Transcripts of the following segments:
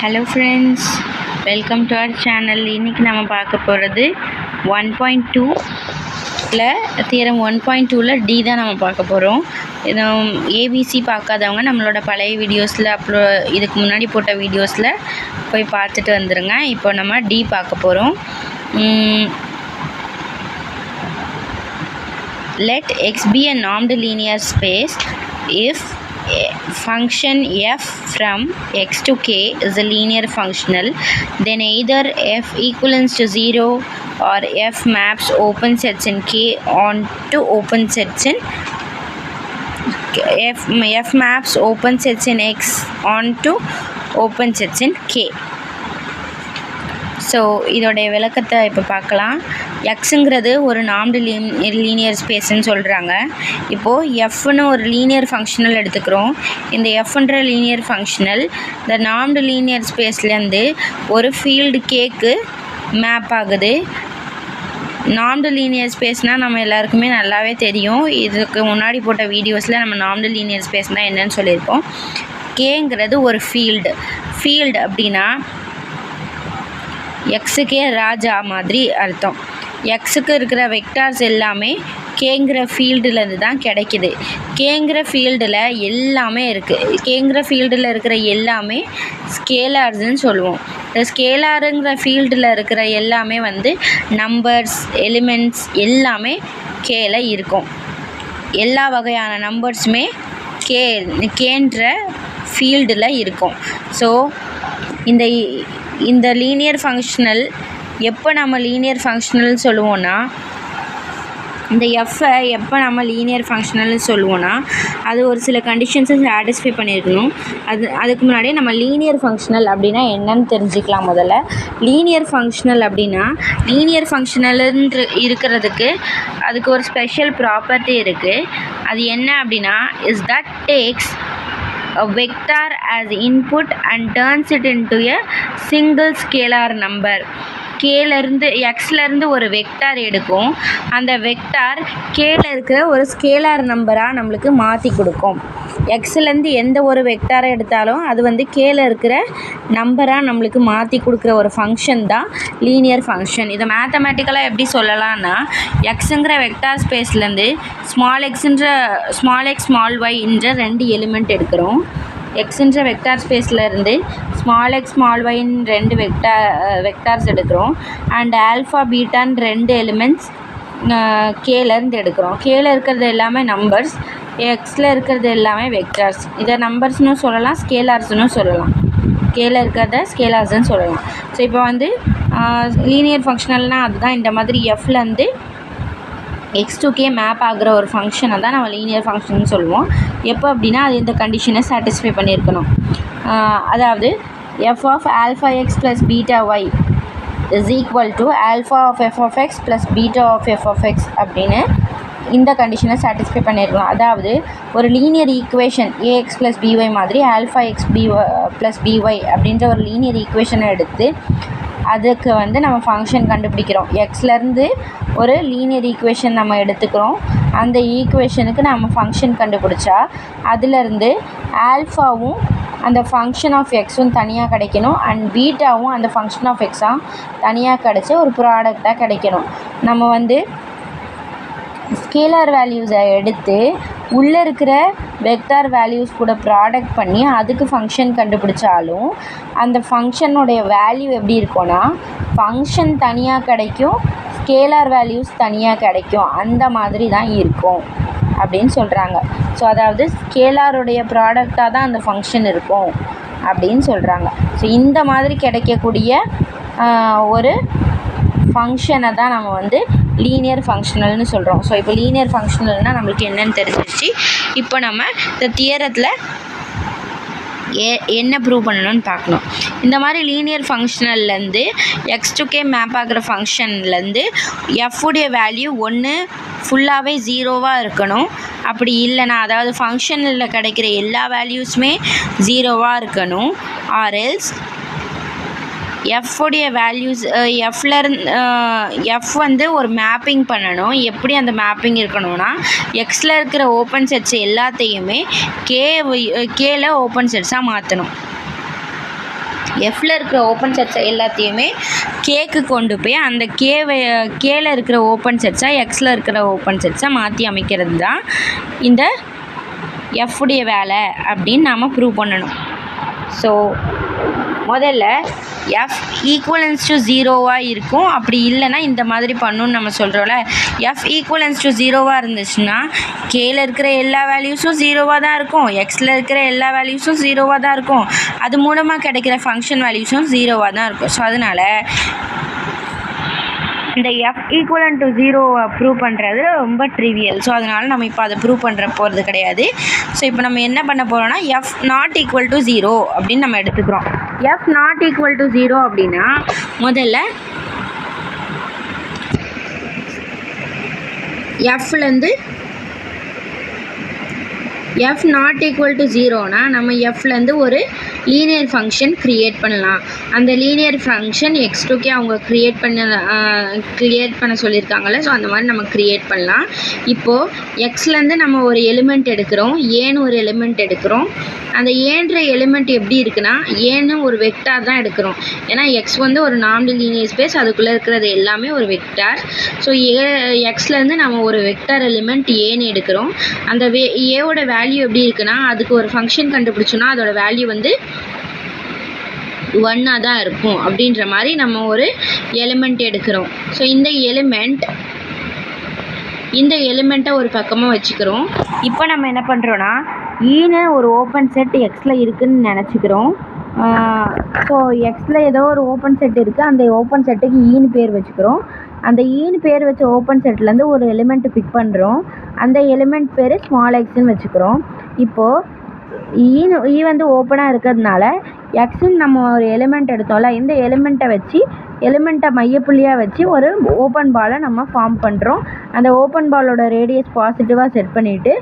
Hello friends, welcome to our channel. இன்றைக்கி நம்ம பார்க்க போகிறது 1.2ல் தியரம் 1.2ல் டி தான் நம்ம பார்க்க போகிறோம். இது ஏபிசி பார்க்காதவங்க நம்மளோட பழைய வீடியோஸில் இதுக்கு முன்னாடி போட்ட வீடியோஸில் போய் பார்த்துட்டு வந்துடுங்க. இப்போ நம்ம டி பார்க்க போகிறோம். Let x be a normed linear space if function f from x to k is a linear functional, then either f equivalents to 0 or f maps open sets in k onto open sets in f maps open sets in x onto open sets in k. So இதோடைய விளக்கத்தை இப்போ பார்க்கலாம். எக்ஸுங்கிறது ஒரு normed linear ஸ்பேஸ்ன்னு சொல்கிறாங்க. இப்போது எஃப்னு ஒரு linear functional எடுத்துக்கிறோம். இந்த எஃப்ன்ற லீனியர் ஃபங்க்ஷனல் இந்த நார்ம்டு லீனியர் ஸ்பேஸ்லேருந்து ஒரு ஃபீல்டு கேக்கு மேப் ஆகுது. நார்ம்டு லீனியர் ஸ்பேஸ்னால் நம்ம எல்லாருக்குமே நல்லாவே தெரியும். இதுக்கு முன்னாடி போட்ட வீடியோஸில் நம்ம நார்ம்டு லீனியர் ஸ்பேஸ்னால் என்னன்னு சொல்லியிருக்கோம். கேங்கிறது ஒரு ஃபீல்டு அப்படின்னா எக்ஸுக்கே ராஜா மாதிரி அர்த்தம். எக்ஸுக்கு இருக்கிற வெக்டார்ஸ் எல்லாமே கேங்கிற ஃபீல்டுலேருந்து தான் கிடைக்கிது. கேங்கிற ஃபீல்டில் எல்லாமே இருக்குது. கேங்கிற ஃபீல்டில் இருக்கிற எல்லாமே ஸ்கேலார்ஸ்ன்னு சொல்லுவோம். இந்த ஸ்கேலாருங்கிற ஃபீல்டில் இருக்கிற எல்லாமே நம்பர்ஸ், எலிமெண்ட்ஸ் எல்லாமே கேல இருக்கும். எல்லா வகையான நம்பர்ஸுமே கேன்ற ஃபீல்டில் இருக்கும். ஸோ இந்த லீனியர் ஃபங்க்ஷனல் எப்போ நம்ம லீனியர் ஃபங்க்ஷனல் சொல்லுவோன்னா, இந்த எஃப்பை எப்போ நம்ம லீனியர் ஃபங்க்ஷனல்னு சொல்லுவோன்னா அது ஒரு சில கண்டிஷன்ஸை சாட்டிஸ்ஃபை பண்ணியிருக்கணும். அதுக்கு முன்னாடியே நம்ம லீனியர் ஃபங்க்ஷனல் அப்படின்னா என்னன்னு தெரிஞ்சுக்கலாம். முதல்ல லீனியர் ஃபங்க்ஷனல் அப்படின்னா, லீனியர் ஃபங்க்ஷனல்ன்ற இருக்கிறதுக்கு அதுக்கு ஒரு ஸ்பெஷல் ப்ராப்பர்ட்டி இருக்குது. அது என்ன அப்படின்னா, is that takes a vector as input and turns it into a single scalar number. எக்ஸ்லேருந்து ஒரு வெக்டார் எடுக்கும். அந்த வெக்டார் கேல இருக்கிற ஒரு ஸ்கேலார் நம்பராக நம்மளுக்கு மாற்றி கொடுக்கும். எக்ஸ்லேருந்து எந்த ஒரு வெக்டாரை எடுத்தாலும் அது கேல இருக்கிற நம்பராக நம்மளுக்கு மாற்றி கொடுக்குற ஒரு ஃபங்க்ஷன் தான் லீனியர் ஃபங்க்ஷன். இதை மேத்தமேட்டிக்கலாக எப்படி சொல்லலாம்னா, எக்ஸுங்கிற வெக்டார் ஸ்பேஸ்லேருந்து ஸ்மால் எக்ஸ் ஸ்மால் ஒய் என்ற 2 எலிமெண்ட் எடுக்கிறோம். எக்ஸுன்ற வெக்டார் ஸ்பேஸ்லேருந்து ஸ்மால் எக்ஸ் ஸ்மால் ஒய்ன்னு 2 வெக்டார்ஸ் எடுக்கிறோம். அண்ட் ஆல்ஃபா பீட்டான்னு 2 எலிமெண்ட்ஸ் கேலேருந்து எடுக்கிறோம். கேல இருக்கிறது எல்லாமே நம்பர்ஸ், எக்ஸில் இருக்கிறது எல்லாமே வெக்டார்ஸ். இதை நம்பர்ஸ்னு சொல்லலாம், ஸ்கேலார்ஸ்னு சொல்லலாம். கேல இருக்கிறத ஸ்கேலார்ஸ்ன்னு சொல்லலாம். ஸோ இப்போ லீனியர் ஃபங்க்ஷனல்னால் அதுதான். இந்த மாதிரி எஃப்லேருந்து எக்ஸ் டு கே மேப் ஆகிற ஒரு ஃபங்க்ஷனை தான் நம்ம லீனியர் ஃபங்க்ஷன் சொல்லுவோம். எப்போ அப்படின்னா அது இந்த கண்டிஷனை சாட்டிஸ்ஃபை பண்ணியிருக்கணும். அதாவது F of alpha X plus beta Y is equal to alpha of F of X plus beta of F of X அப்படின்னு இந்த கண்டிஷனை சாட்டிஸ்ஃபை பண்ணியிருக்கணும். அதாவது ஒரு linear equation A X plus B Y மாதிரி ஆல்ஃபா எக்ஸ் ப்ளஸ் பிஒய் அப்படின்ற ஒரு linear ஈக்குவேஷனை எடுத்து அதுக்கு நம்ம ஃபங்க்ஷன் கண்டுபிடிக்கிறோம். எக்ஸ்லேருந்து ஒரு லீனியர் ஈக்குவேஷன் நம்ம எடுத்துக்கிறோம். அந்த ஈக்குவேஷனுக்கு நம்ம ஃபங்க்ஷன் கண்டுபிடிச்சா அதிலேருந்து ஆல்ஃபாவும் அந்த ஃபங்க்ஷன் ஆஃப் எக்ஸும் தனியாக கிடைக்கணும். அண்ட் பீட்டாவும் அந்த ஃபங்க்ஷன் ஆஃப் எக்ஸாக தனியாக கிடைச்சி ஒரு ப்ராடக்டாக கிடைக்கணும். நம்ம ஸ்கேலார் வேல்யூஸை எடுத்து உள்ளே இருக்கிற வெக்டார் வேல்யூஸ் கூட ப்ராடக்ட் பண்ணி அதுக்கு ஃபங்க்ஷன் கண்டுபிடிச்சாலும் அந்த ஃபங்க்ஷனுடைய வேல்யூ எப்படி இருக்கும்னா, ஃபங்க்ஷன் தனியாக கிடைக்கும், ஸ்கேலார் வேல்யூஸ் தனியாக கிடைக்கும். அந்த மாதிரி தான் இருக்கும் அப்படின்னு சொல்கிறாங்க. ஸோ அதாவது ஸ்கேலாருடைய ப்ராடக்டாக தான் அந்த ஃபங்க்ஷன் இருக்கும் அப்படின்னு சொல்கிறாங்க. ஸோ இந்த மாதிரி கிடைக்கக்கூடிய ஒரு ஃபங்க்ஷனை தான் நம்ம லீனியர் ஃபங்க்ஷனல்னு சொல்கிறோம். ஸோ இப்போ லீனியர் ஃபங்க்ஷனல்னால் நம்மளுக்கு என்னென்னு தெரிஞ்சிருச்சு. இப்போ நம்ம இந்த தியரத்தில் என்ன ப்ரூவ் பண்ணணும்னு பார்க்கணும். இந்த மாதிரி லீனியர் ஃபங்க்ஷனல்லேருந்து எக்ஸ் டு கே மேப் ஆகிற ஃபங்க்ஷன்லேருந்து எஃப்வுடைய வேல்யூ ஒன்று ஃபுல்லாகவே 0வாக இருக்கணும். அப்படி இல்லைனா, அதாவது ஃபங்க்ஷனில் கிடைக்கிற எல்லா வேல்யூஸுமே 0வாக இருக்கணும். ஆர்எல்ஸ் எஃப்வுடைய வேல்யூஸ் எஃப் ஒரு மேப்பிங் பண்ணணும். எப்படி அந்த மேப்பிங் இருக்கணும்னா, எக்ஸில் இருக்கிற ஓப்பன் செட்ஸ் எல்லாத்தையுமே கேல ஓப்பன் செட்ஸாக மாற்றணும். எஃப்ல இருக்கிற ஓப்பன் செட்ஸை எல்லாத்தையுமே கேக்கு கொண்டு போய் அந்த கேல இருக்கிற ஓப்பன் செட்ஸை எக்ஸில் இருக்கிற ஓப்பன் செட்ஸை மாற்றி அமைக்கிறது தான் இந்த எஃப்வுடைய வேலை அப்படின்னு நாம் ப்ரூவ் பண்ணணும். ஸோ முதல்ல எஃப் ஈக்குவலன்ஸ் டு ஜீரோவாக இருக்கும், அப்படி இல்லைன்னா இந்த மாதிரி பண்ணணும்னு நம்ம சொல்கிறோம்ல. எஃப் ஈக்குவலன்ஸ் டு ஜீரோவாக இருந்துச்சுன்னா கேல இருக்கிற எல்லா வேல்யூஸும் ஜீரோவாக தான் இருக்கும், எக்ஸில் இருக்கிற எல்லா வேல்யூஸும் ஜீரோவாக தான் இருக்கும், அது மூலமாக கிடைக்கிற ஃபங்க்ஷன் வேல்யூஸும் ஜீரோவாக தான் இருக்கும். ஸோ அதனால் இந்த எஃப் ஈக்குவலன் டு ஜீரோவை ப்ரூவ் பண்ணுறது ரொம்ப ட்ரிவியல். ஸோ அதனால் நம்ம இப்போ அதை ப்ரூவ் பண்ணுற போகிறது கிடையாது. ஸோ இப்போ நம்ம என்ன பண்ண போகிறோம்னா F naught equal to zero அப்படின்னு நம்ம எடுத்துக்கிறோம். F naught equal to zero அப்படின்னா முதல்ல எஃப்லேருந்து எஃப் நாட் ஈக்குவல் டு ஜீரோனா நம்ம எஃப்லேருந்து ஒரு லீனியர் ஃபங்க்ஷன் க்ரியேட் பண்ணலாம். அந்த லீனியர் ஃபங்க்ஷன் x2k அவங்க க்ரியேட் பண்ண சொல்லியிருக்காங்கல்ல. ஸோ அந்த மாதிரி நம்ம க்ரியேட் பண்ணலாம். இப்போது எக்ஸ்லேருந்து நம்ம ஒரு எலிமெண்ட் எடுக்கிறோம், ஏன்னு ஒரு எலிமெண்ட் எடுக்கிறோம். அந்த ஏன்ற எலிமெண்ட் எப்படி இருக்குன்னா ஏன்னு ஒரு வெக்டார் தான் எடுக்கிறோம். ஏன்னா எக்ஸ் வந்து ஒரு நார்மல் லீனியர் ஸ்பேஸ், அதுக்குள்ளே இருக்கிறது எல்லாமே ஒரு வெக்டார். ஸோ எக்ஸ்லேருந்து நம்ம ஒரு வெக்டார் எலிமெண்ட் ஏன்னு எடுக்கிறோம். அந்த ஏவோட வேல்யூ எப்படி இருக்குன்னா அதுக்கு ஒரு ஃபங்க்ஷன் கண்டுபிடிச்சோன்னா அதோட வேல்யூ வந்து 1 தான் இருக்கும் அப்படின்ற மாதிரி நம்ம ஒரு எலிமெண்ட் எடுக்கிறோம். ஸோ இந்த எலிமெண்ட்டை ஒரு பக்கமாக வச்சுக்கிறோம். இப்போ நம்ம என்ன பண்ணுறோன்னா ஈன்னு ஒரு ஓப்பன் செட் எக்ஸில் இருக்குதுன்னு நினச்சிக்கிறோம். ஸோ எக்ஸில் ஏதோ ஒரு ஓப்பன் செட் இருக்குது, அந்த ஓப்பன் செட்டுக்கு ஈன்னு பேர் வச்சுக்கிறோம். அந்த ஈன்னு பேர் வச்ச ஓப்பன் செட்லேருந்து ஒரு எலிமெண்ட்டு பிக் பண்ணுறோம். அந்த எலிமெண்ட் பேர் ஸ்மால் எக்ஸ்ன்னு வச்சுக்கிறோம். இப்போது ஈ வந்து ஓப்பனாக இருக்கிறதுனால எக்ஸுன்னு நம்ம ஒரு எலிமெண்ட் எடுத்தோம்ல, இந்த எலிமெண்ட்டை மையப்புள்ளியாக வச்சு ஒரு ஓப்பன் பாலை நம்ம ஃபார்ம் பண்ணுறோம். அந்த ஓப்பன் பாலோட ரேடியஸ் பாசிட்டிவாக செட் பண்ணிவிட்டு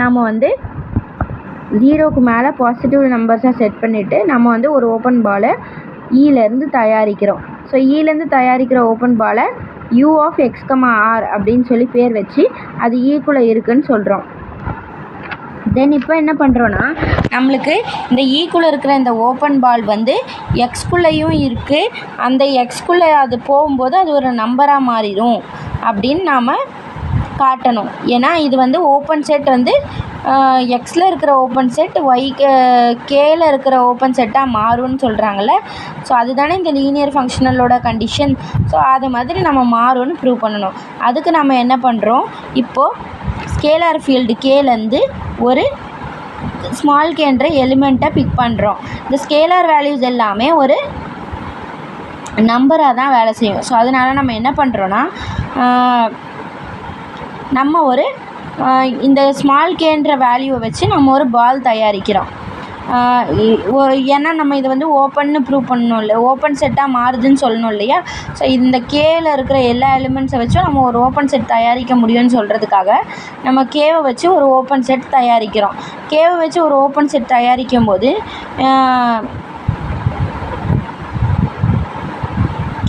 நம்ம வந்து 0க்கு மேலே பாசிட்டிவ் நம்பர்ஸாக செட் பண்ணிவிட்டு நம்ம வந்து ஒரு ஓப்பன் பாலை ஈலேருந்து தயாரிக்கிறோம். ஸோ ஈலேருந்து தயாரிக்கிற ஓப்பன் பாலை u of x, r அப்படின்னு சொல்லி பேர் வச்சு அது ஈக்குள்ளே இருக்குன்னு சொல்கிறோம். தென் இப்போ என்ன பண்ணுறோன்னா நம்மளுக்கு இந்த ஈக்குள்ளே இருக்கிற இந்த ஓப்பன் பால் வந்து எக்ஸ்குள்ளேயும் இருக்குது, அந்த எக்ஸ்குள்ளே அது போகும்போது அது ஒரு நம்பராக மாறிடும் அப்படின்னு நாம் காட்டணும். ஏன்னா இது வந்து ஓப்பன் செட் வந்து எக்ஸில் இருக்கிற ஓப்பன் செட் கேல இருக்கிற ஓப்பன் செட்டாக மாறும்னு சொல்கிறாங்கல்ல. ஸோ அதுதானே இந்த லீனியர் ஃபங்க்ஷனலோட கண்டிஷன். ஸோ அது மாதிரி நம்ம மாறும்னு ப்ரூவ் பண்ணணும். அதுக்கு நம்ம என்ன பண்ணுறோம், இப்போது ஸ்கேலார் ஃபீல்டு கேலேருந்து ஒரு ஸ்மால் கேன்ற எலிமெண்ட்டை பிக் பண்ணுறோம். இந்த ஸ்கேலார் வேல்யூஸ் எல்லாமே ஒரு நம்பராக தான் வேலை செய்யும். ஸோ அதனால் நம்ம என்ன பண்ணுறோன்னா நம்ம ஒரு இந்த ஸ்மால் கேன்ற வேல்யூவை வச்சு நம்ம ஒரு பால் தயாரிக்கிறோம். ஏன்னா நம்ம இதை வந்து ஓப்பன்னு ப்ரூவ் பண்ணணும் இல்லை, ஓப்பன் செட்டாக மாறுதுன்னு சொல்லணும் இல்லையா. ஸோ இந்த கேல இருக்கிற எல்லா எலிமெண்ட்ஸை வச்சும் நம்ம ஒரு ஓப்பன் செட் தயாரிக்க முடியும்னு சொல்கிறதுக்காக நம்ம கேவை வச்சு ஒரு ஓப்பன் செட் தயாரிக்கிறோம். கேவை வச்சு ஒரு ஓப்பன் செட் தயாரிக்கும் போது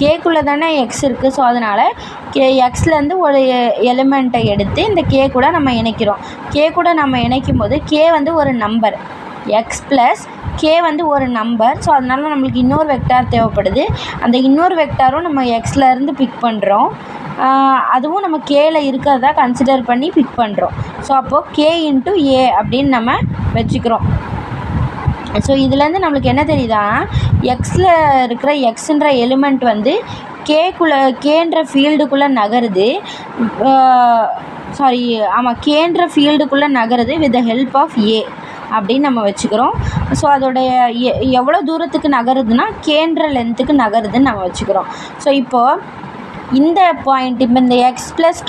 கேக்குள்ளே தானே எக்ஸ் இருக்குது. ஸோ அதனால் எக்ஸ்லேருந்து ஒரு எலிமெண்ட்டை எடுத்து இந்த கே கூட நம்ம இணைக்கிறோம். கே கூட நம்ம இணைக்கும் போது கே வந்து ஒரு நம்பர், எக்ஸ் ப்ளஸ் கே வந்து ஒரு நம்பர். ஸோ அதனால் நம்மளுக்கு இன்னொரு வெக்டார் தேவைப்படுது. அந்த இன்னொரு வெக்டாரும் நம்ம எக்ஸ்லேருந்து பிக் பண்ணுறோம். அதுவும் நம்ம கேல இருக்கிறதா கன்சிடர் பண்ணி பிக் பண்ணுறோம். ஸோ அப்போது கே இன்ட்டு ஏ அப்படின்னு நம்ம வச்சுக்கிறோம். ஸோ இதுலேருந்து நம்மளுக்கு என்ன தெரியுதா, எக்ஸில் இருக்கிற எக்ஸுன்ற எலிமெண்ட் வந்து கேன்ற ஃபீல்டுக்குள்ளே நகருது. கேன்ற ஃபீல்டுக்குள்ளே நகருது வித் த ஹெல்ப் ஆஃப் ஏ அப்படின்னு நம்ம வச்சுக்கிறோம். ஸோ அதோடைய எவ்வளோ தூரத்துக்கு நகருதுன்னா கேன்ற லென்த்துக்கு நகருதுன்னு நம்ம வச்சுக்கிறோம். ஸோ இப்போது இந்த பாயிண்ட், இப்போ இந்த எக்ஸ் ப்ளஸ்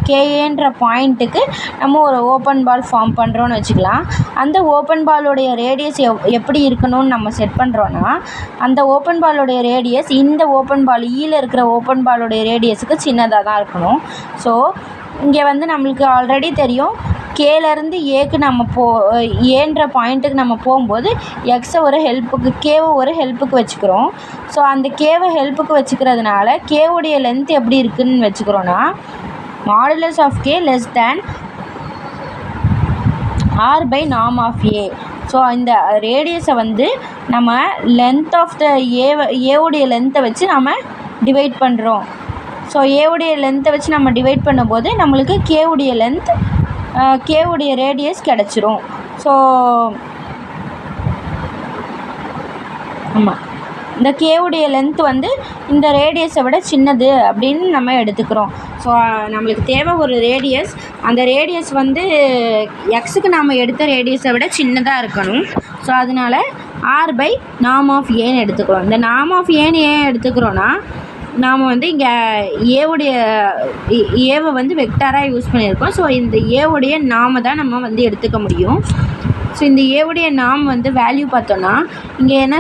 கேஏன்ற பாயிண்ட்டுக்கு நம்ம ஒரு ஓப்பன் பால் ஃபார்ம் பண்ணுறோன்னு வச்சுக்கலாம். அந்த ஓப்பன் பாலோடைய ரேடியஸ் எப்படி இருக்கணும்னு நம்ம செட் பண்ணுறோன்னா அந்த ஓப்பன் பாலோடைய ரேடியஸ் இந்த ஓப்பன் பால் ஈல இருக்கிற ஓப்பன் பாலோடைய ரேடியஸுக்கு சின்னதாக தான் இருக்கணும். ஸோ இங்கே வந்து நம்மளுக்கு ஆல்ரெடி தெரியும், கேலேருந்து ஏக்கு நம்ம ஏன்ற பாயிண்ட்டுக்கு நம்ம போகும்போது எக்ஸை ஒரு ஹெல்ப்புக்கு, கேவை ஒரு ஹெல்ப்புக்கு வச்சுக்கிறோம். ஸோ அந்த கேவை ஹெல்ப்புக்கு வச்சுக்கிறதுனால கேவுடைய லென்த் எப்படி இருக்குதுன்னு வச்சுக்கிறோன்னா modulus of k less than r by norm of a so இந்த ரேடியஸை வந்து நம்ம லென்த் ஆஃப் த ஏவுடைய லென்த்தை வச்சு நம்ம டிவைட் பண்ணுறோம். ஸோ ஏவுடைய லென்த்தை வச்சு நம்ம டிவைட் பண்ணும்போது நம்மளுக்கு கேவுடைய லென்த் கேவுடைய ரேடியஸ் கிடச்சிரும். ஸோ ஆமாம், இந்த கேவுடைய லென்த் வந்து இந்த ரேடியஸை விட சின்னது அப்படின்னு நம்ம எடுத்துக்கிறோம். ஸோ நம்மளுக்கு தேவை ஒரு ரேடியஸ், அந்த ரேடியஸ் வந்து எக்ஸுக்கு நாம் எடுத்த ரேடியஸை விட சின்னதாக இருக்கணும். ஸோ அதனால் r/norm of aன்னு எடுத்துக்கிறோம். இந்த norm of a ஏன் எடுத்துக்கிறோன்னா, நாம் வந்து இங்கே ஏவை வந்து வெக்டாராக யூஸ் பண்ணியிருக்கோம். ஸோ இந்த ஏவுடைய நாம தான் நம்ம வந்து எடுத்துக்க முடியும். ஸோ இந்த ஏவுடைய நாம் வந்து வேல்யூ பார்த்தோன்னா இங்கே என்ன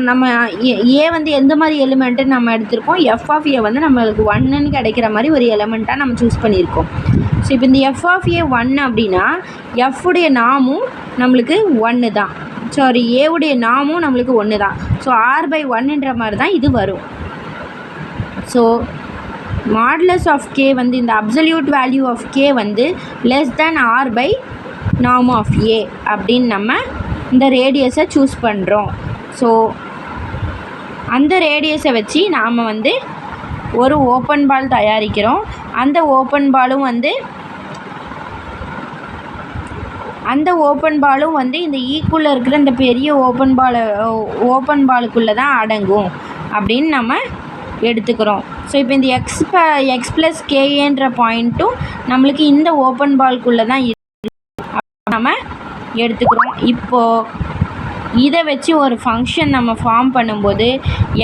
நம்ம ஏ வந்து எந்த மாதிரி எலிமெண்ட்டுன்னு நம்ம எடுத்திருக்கோம், எஃப் ஆஃப் ஏ வந்து நம்மளுக்கு 1ன்னு கிடைக்கிற மாதிரி ஒரு எலிமெண்ட்டாக நம்ம சூஸ் பண்ணியிருக்கோம். ஸோ இப்போ இந்த எஃப் ஆஃப் ஏ 1 அப்படின்னா எஃப்வுடைய நாமும் நம்மளுக்கு 1 தான். சாரி, ஏவுடைய நாமும் நம்மளுக்கு 1 தான். ஸோ r/1ன்ற மாதிரி தான் இது வரும். ஸோ மாடுலஸ் ஆஃப் கே வந்து இந்த அப்சல்யூட் வேல்யூ ஆஃப் கே வந்து லெஸ் தேன் r/norm ஆஃப் ஏ அப்படின்னு நம்ம இந்த ரேடியஸை சூஸ் பண்ணுறோம். ஸோ அந்த ரேடியஸை வச்சு நாம் வந்து ஒரு ஓப்பன் பால் தயாரிக்கிறோம். அந்த ஓப்பன் பாலும் வந்து இந்த ஈக்குள்ளே இருக்கிற இந்த பெரிய ஓப்பன் பாலுக்குள்ளே தான் அடங்கும் அப்படின்னு நம்ம எடுத்துக்கிறோம். ஸோ இப்போ இந்த எக்ஸ் ப்ளஸ் கேஏன்ற பாயிண்ட்டும் நம்மளுக்கு இந்த ஓப்பன் பால்குள்ளே தான் நம்ம எடுத்துக்கிறோம். இப்போது இதை வச்சு ஒரு ஃபங்க்ஷன் நம்ம ஃபார்ம் பண்ணும்போது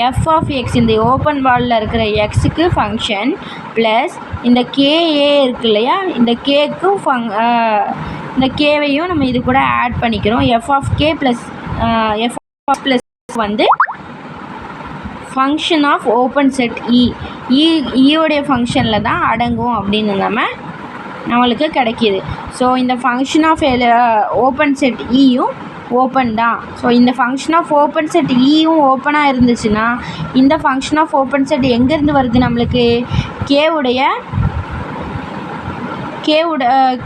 எஃப் ஆஃப் எக்ஸ் இந்த ஓப்பன் பாலில் இருக்கிற எக்ஸுக்கு ஃபங்க்ஷன் ப்ளஸ் இந்த கேஏ இருக்கு இல்லையா, இந்த கேக்கும் இந்த கேவையும் நம்ம இது கூட ஆட் பண்ணிக்கிறோம். F of k plus f of plus வந்து ஃபங்க்ஷன் ஆஃப் ஓப்பன் செட் ஈயோடைய ஃபங்க்ஷனில் தான் அடங்கும் அப்படின்னு நம்மளுக்கு கிடைக்கிது. ஸோ இந்த ஃபங்க்ஷன் ஆஃப் ஓப்பன் செட் ஈயும் ஓப்பன் தான். ஸோ இந்த ஃபங்க்ஷன் ஆஃப் ஓப்பன் செட் ஈயும் ஓப்பனாக இருந்துச்சுன்னா இந்த ஃபங்க்ஷன் ஆஃப் ஓப்பன் செட் எங்கேருந்து வருது, நம்மளுக்கு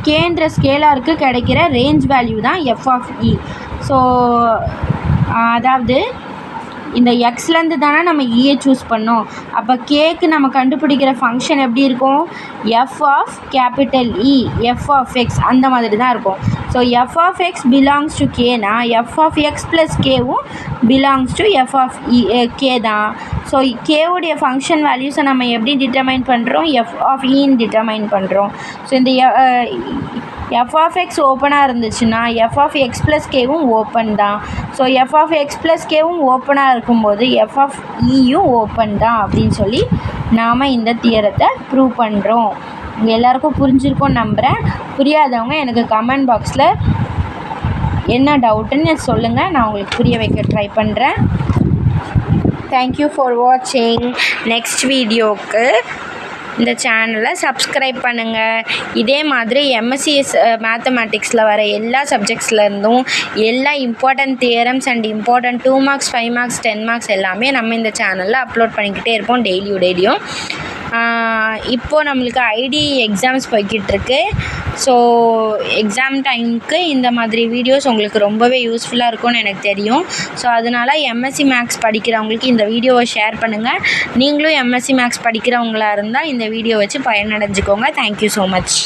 கேன்ற ஸ்கேலாருக்கு கிடைக்கிற ரேஞ்ச் வேல்யூ தான் எஃப் ஆஃப் இ. ஸோ அதாவது இந்த எக்ஸ்லேருந்து தானே நம்ம ஈயை சூஸ் பண்ணோம். அப்போ கேக்கு நம்ம கண்டுபிடிக்கிற ஃபங்க்ஷன் எப்படி இருக்கும், f of capital e f of x அந்த மாதிரி தான் இருக்கும். So f of x belongs to கேனா எஃப் ஆஃப் எக்ஸ் ப்ளஸ் கேவும் belongs to f of k தான். ஸோ கேவுடைய ஃபங்க்ஷன் வேல்யூஸை நம்ம எப்படி டிட்டர்மைன் பண்ணுறோம், எஃப் ஆஃப் இன்னு டிட்டர்மைன் பண்ணுறோம். ஸோ இந்த எஃப் ஆஃப் எக்ஸ் ஓப்பனாக இருந்துச்சுன்னா எஃப் ஆஃப் எக்ஸ் ப்ளஸ் கேவும் ஓப்பன் தான். So f of X plus கேவும் ஓப்பனாக இருக்கும்போது எஃப் ஆஃப் இயும் ஓப்பன் தான் அப்படின்னு சொல்லி நாம் இந்த தியரத்தை ப்ரூவ் பண்ணுறோம். உங்கள் எல்லாருக்கும் புரிஞ்சிருக்கும்னு நம்புகிறேன். புரியாதவங்க எனக்கு கமெண்ட் பாக்ஸில் என்ன டவுட்டுன்னு சொல்லுங்கள், நான் உங்களுக்கு புரிய வைக்க ட்ரை பண்ணுறேன். தேங்க்யூ ஃபார் வாட்சிங். நெக்ஸ்ட் வீடியோவுக்கு இந்த சேனலை சப்ஸ்கிரைப் பண்ணுங்கள். இதே மாதிரி எம்எஸ்சி மேத்தமேட்டிக்ஸில் வர எல்லா சப்ஜெக்ட்ஸ்லேருந்தும் எல்லா important theorems and important 2 marks 5 marks 10 marks எல்லாமே நம்ம இந்த சேனலில் அப்லோட் பண்ணிக்கிட்டே இருப்போம் டெய்லியும். இப்போது நம்மளுக்கு ஐடி எக்ஸாம்ஸ் போய்கிட்டுருக்கு. ஸோ எக்ஸாம் டைமுக்கு இந்த மாதிரி வீடியோஸ் உங்களுக்கு ரொம்பவே யூஸ்ஃபுல்லாக இருக்கும்னு எனக்கு தெரியும். ஸோ அதனால் எம்எஸ்சி மேக்ஸ் படிக்கிறவங்களுக்கு இந்த வீடியோவை ஷேர் பண்ணுங்கள். நீங்களும் எம்எஸ்சி மேக்ஸ் படிக்கிறவங்களாக இருந்தால் இந்த வீடியோ வச்சு பயனடைஞ்சுக்கோங்க. Thank you so much.